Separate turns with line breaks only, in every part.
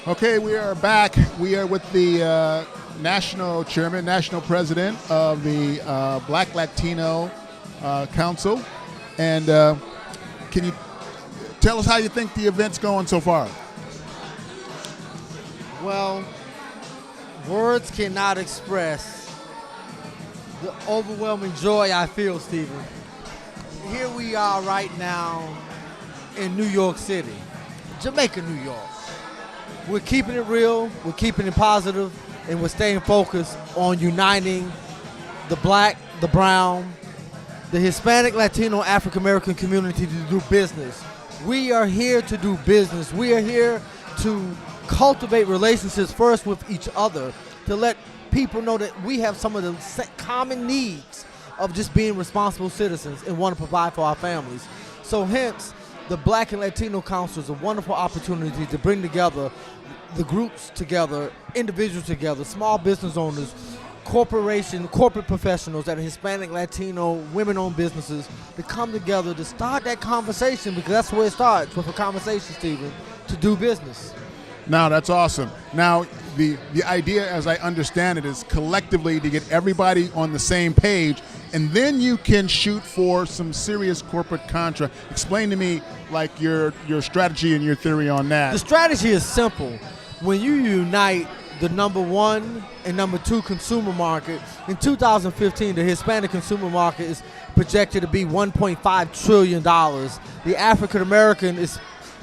Okay, we are back. We are with the national chairman, national president of the Black Latino Council. And can you tell us how you think the event's going so far?
Well, words cannot express the overwhelming joy I feel, Stephen. Here we are right now in New York City, Jamaica, New York. We're keeping it real, we're keeping it positive, and we're staying focused on uniting the black, the brown, the Hispanic, Latino, African American community to do business. We are here to do business. We are here to cultivate relationships first with each other, to let people know that we have some of the common needs of just being responsible citizens and want to provide for our families. So hence, the Black and Latino Council is a wonderful opportunity to bring together the groups together, individuals together, small business owners, corporate professionals that are Hispanic, Latino, women-owned businesses to come together to start that conversation, because that's where it starts, with a conversation, Stephen, to do business.
Now, that's awesome. Now, the idea, as I understand it, is collectively to get everybody on the same page, and then you can shoot for some serious corporate contract. Explain to me, like, your strategy and your theory on that.
The strategy is simple. When you unite the number one and number two consumer market, in 2015, the Hispanic consumer market is projected to be $1.5 trillion. The African American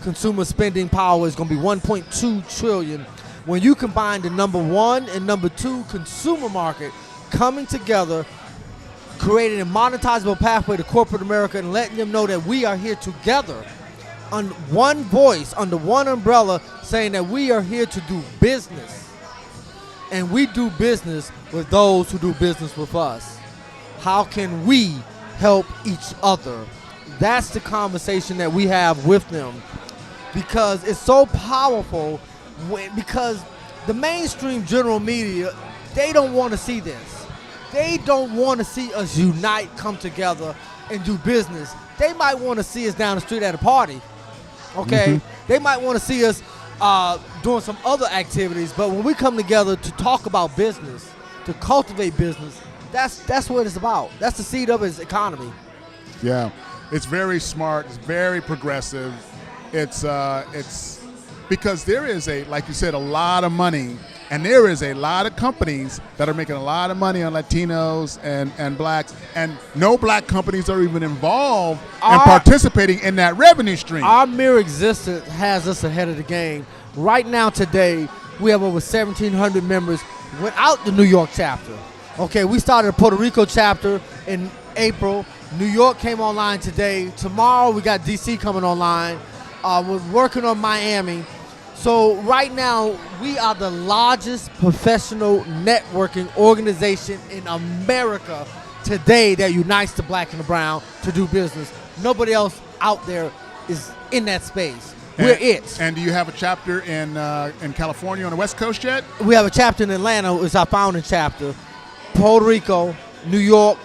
consumer spending power is going to be $1.2 trillion. When you combine the number one and number two consumer market coming together, creating a monetizable pathway to corporate America and letting them know that we are here together on one voice, under one umbrella, saying that we are here to do business. And we do business with those who do business with us. How can we help each other? That's the conversation that we have with them, because it's so powerful, because the mainstream general media, they don't want to see this. They don't want to see us unite, come together, and do business. They might want to see us down the street at a party, okay? They might want to see us doing some other activities, but when we come together to talk about business, to cultivate business, that's what it's about. That's the seed of its economy.
Yeah, it's very smart. It's very progressive. It's because there is like you said, a lot of money, and there is a lot of companies that are making a lot of money on Latinos and blacks, and no black companies are even involved and participating in that revenue stream.
Our mere existence has us ahead of the game. Right now, today, we have over 1,700 members without the New York chapter. Okay, we started a Puerto Rico chapter in April. New York came online today. Tomorrow, we got DC coming online. We're working on Miami. So right now, we are the largest professional networking organization in America today that unites the black and the brown to do business. Nobody else out there is in that space. We're it.
And do you have a chapter in California on the West Coast yet?
We have a chapter in Atlanta. It's our founding chapter. Puerto Rico, New York,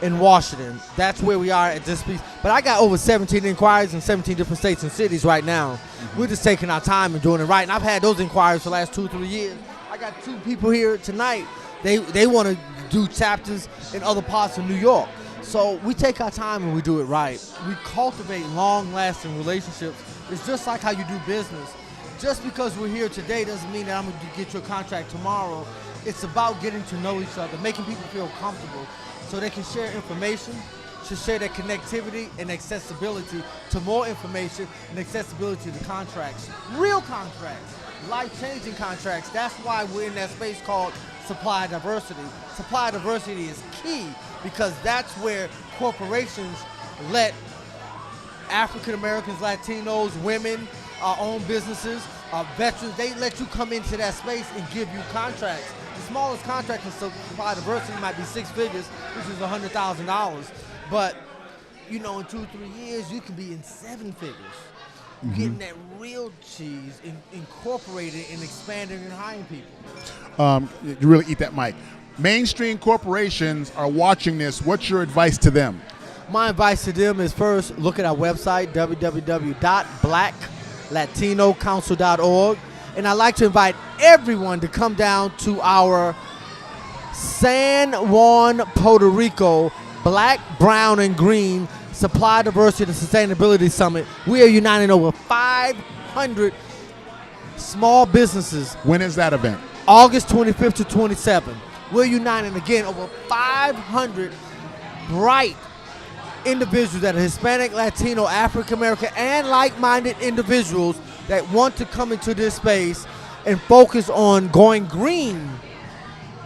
and Washington. That's where we are at this piece. But I got over 17 inquiries in 17 different states and cities right now. We're just taking our time and doing it right. And I've had those inquiries for the last 2-3 years. I got 2 people here tonight. They want to do chapters in other parts of New York. So we take our time and we do it right. We cultivate long-lasting relationships. It's just like how you do business. Just because we're here today doesn't mean that I'm going to get you a contract tomorrow. It's about getting to know each other, making people feel comfortable so they can share information, to share their connectivity and accessibility to more information and accessibility to contracts. Real contracts, life-changing contracts. That's why we're in that space called supply diversity. Supply diversity is key, because that's where corporations let African Americans, Latinos, women, own businesses, veterans, they let you come into that space and give you contracts. The smallest contract in supply diversity might be 6 figures, which is $100,000. But, you know, in 2 or 3 years, you can be in 7 figures. Getting that real cheese incorporated and expanding and hiring people.
You really eat that mic. Mainstream corporations are watching this. What's your advice to them?
My advice to them is, first, look at our website, www.blacklatinocouncil.org, And I'd like to invite everyone to come down to our San Juan, Puerto Rico Black, Brown, and Green Supply Diversity and Sustainability Summit. We are uniting over 500 small businesses.
When is that event?
August 25th to 27th. We're uniting again over 500 bright individuals that are Hispanic, Latino, African American, and like-minded individuals that want to come into this space and focus on going green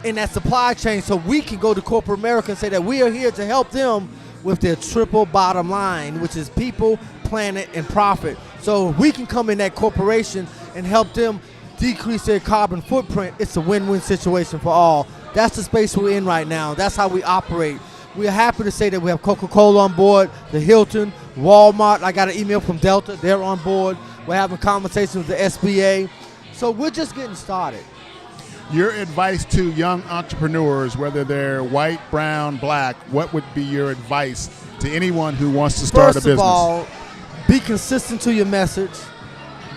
in that supply chain, so we can go to corporate America and say that we are here to help them with their triple bottom line, which is people, planet, and profit. So if we can come in that corporation and help them decrease their carbon footprint, it's a win-win situation for all. That's the space we're in right now. That's how we operate. We are happy to say that we have Coca-Cola on board, the Hilton, Walmart. I got an email from Delta. They're on board. We're having conversations with the SBA. So we're just getting started.
Your advice to young entrepreneurs, whether they're white, brown, black, what would be your advice to anyone who wants to start a business?
First of all, be consistent to your message.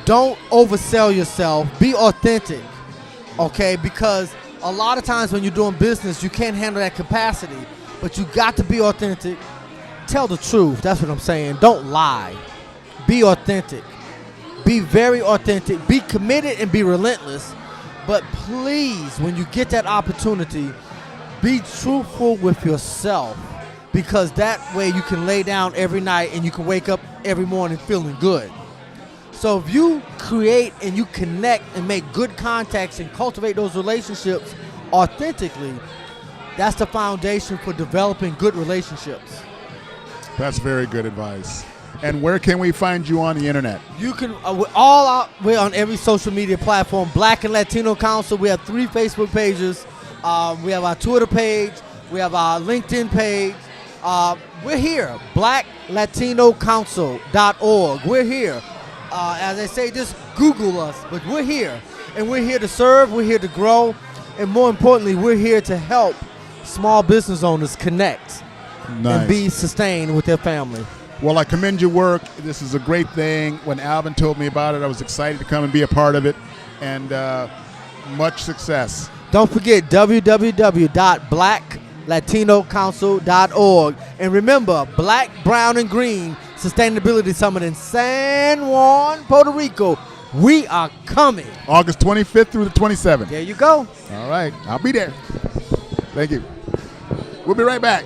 Don't oversell yourself. Be authentic, okay? Because a lot of times when you're doing business, you can't handle that capacity, but you got to be authentic. Tell the truth. That's what I'm saying. Don't lie. Be authentic. Be very authentic. Be committed and be relentless. But please, when you get that opportunity, be truthful with yourself, because that way you can lay down every night and you can wake up every morning feeling good. So if you create and you connect and make good contacts and cultivate those relationships authentically, that's the foundation for developing good relationships.
That's very good advice. And where can we find you on the internet?
You can, we're on every social media platform. Black and Latino Council. We have 3 Facebook pages. We have our Twitter page. We have our LinkedIn page. We're here, blacklatinocouncil.org. We're here. As I say, just Google us, but we're here. And we're here to serve, we're here to grow, and more importantly, we're here to help small business owners connect and be sustained with their family.
Well, I commend your work. This is a great thing. When Alvin told me about it, I was excited to come and be a part of it, and much success.
Don't forget www.blacklatinocouncil.org. And remember, Black, Brown, and Green Sustainability Summit in San Juan, Puerto Rico. We are coming.
August 25th through the 27th.
There you go.
All right. I'll be there. Thank you. We'll be right back.